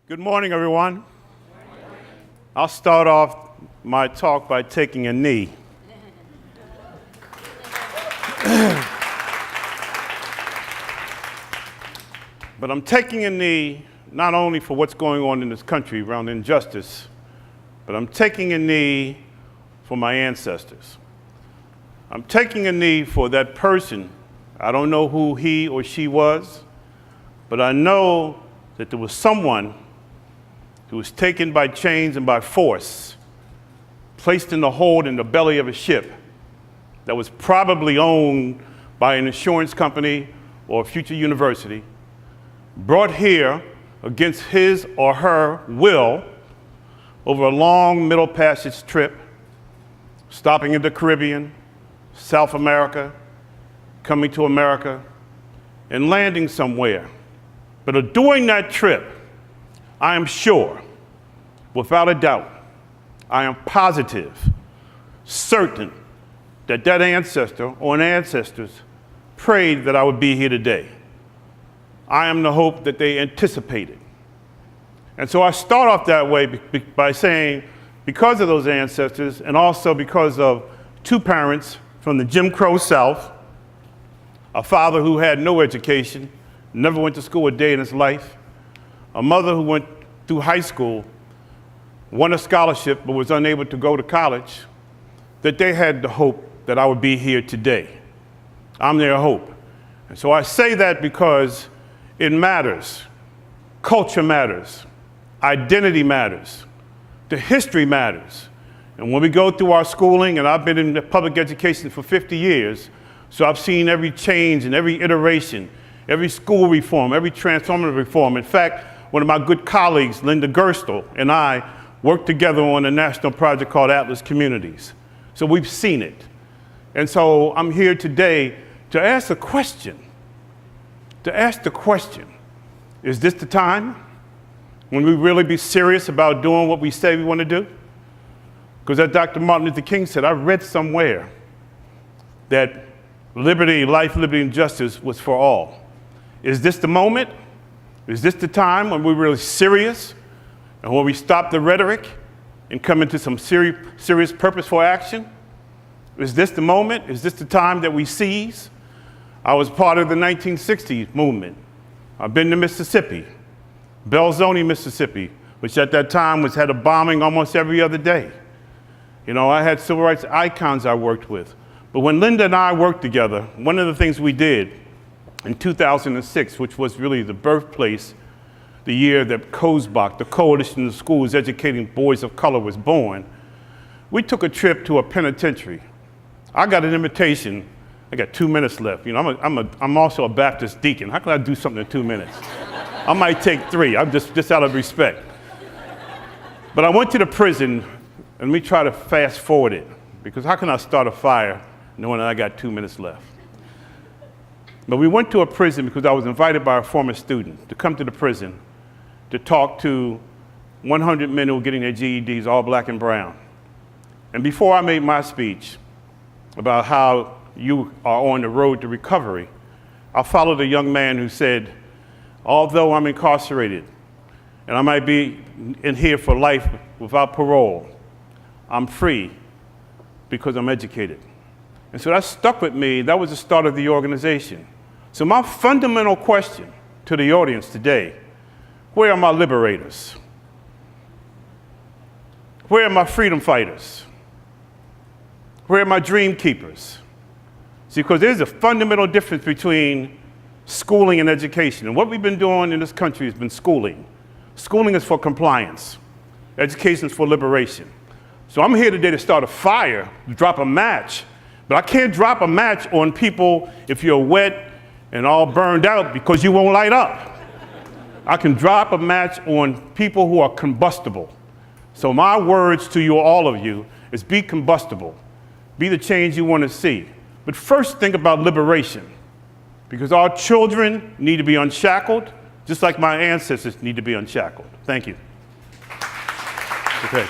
Good morning, everyone. I'll start off my talk by taking a knee. But I'm taking a knee not only for what's going on in this country around injustice, but I'm taking a knee for my ancestors. I'm taking a knee for that person. I don't know who he or she was, but I know that there was someone who was taken by chains and by force, placed in the hold in the belly of a ship that was probably owned by an insurance company or a future university, brought here against his or her will over a long Middle Passage trip, stopping in the Caribbean, South America, coming to America, and landing somewhere. But during that trip, I am sure, without a doubt, I am positive, certain that that ancestor or ancestors prayed that I would be here today. I am the hope that they anticipated. And so I start off that way by saying, because of those ancestors, and also because of two parents from the Jim Crow South, a father who had no education, never went to school a day in his life, a mother who went through high school, won a scholarship but was unable to go to college, that they had the hope that I would be here today. I'm their hope. And so I say that because it matters. Culture matters. Identity matters. The history matters. And when we go through our schooling, and I've been in public education for 50 years, so I've seen every change and every iteration, every school reform, every transformative reform. In fact, one of my good colleagues, Linda Gerstle, and I worked together on a national project called Atlas Communities. So we've seen it. And so I'm here today to ask a question. To ask the question, is this the time when we really be serious about doing what we say we want to do? Because as Dr. Martin Luther King said, I read somewhere that liberty, life, liberty, and justice was for all. Is this the moment? Is this the time when we're really serious and when we stop the rhetoric and come into some serious purposeful action? Is this the moment? Is this the time that we seize? I was part of the 1960s movement. I've been to Mississippi, Belzoni, Mississippi, which at that time had a bombing almost every other day. You know, I had civil rights icons I worked with. But when Linda and I worked together, one of the things we did in 2006, which was really the birthplace, the year that COSEBOC, the Coalition of Schools Educating Boys of Color, was born, we took a trip to a penitentiary. I got an invitation. I got 2 minutes left. You know, I'm also a Baptist deacon. How can I do something in 2 minutes? I might take 3. I'm just out of respect. But I went to the prison, and we try to fast forward it, because how can I start a fire knowing that I got 2 minutes left? But we went to a prison because I was invited by a former student to come to the prison to talk to 100 men who were getting their GEDs, all black and brown. And before I made my speech about how you are on the road to recovery, I followed a young man who said, although I'm incarcerated and I might be in here for life without parole, I'm free because I'm educated. And so that stuck with me. That was the start of the organization. So my fundamental question to the audience today, where are my liberators? Where are my freedom fighters? Where are my dream keepers? See, because there's a fundamental difference between schooling and education. And what we've been doing in this country has been schooling. Schooling is for compliance. Education is for liberation. So I'm here today to start a fire, to drop a match. But I can't drop a match on people if you're wet and all burned out because you won't light up. I can drop a match on people who are combustible. So my words to you, all of you, is be combustible. Be the change you want to see. But first think about liberation, because our children need to be unshackled, just like my ancestors need to be unshackled. Thank you. Okay.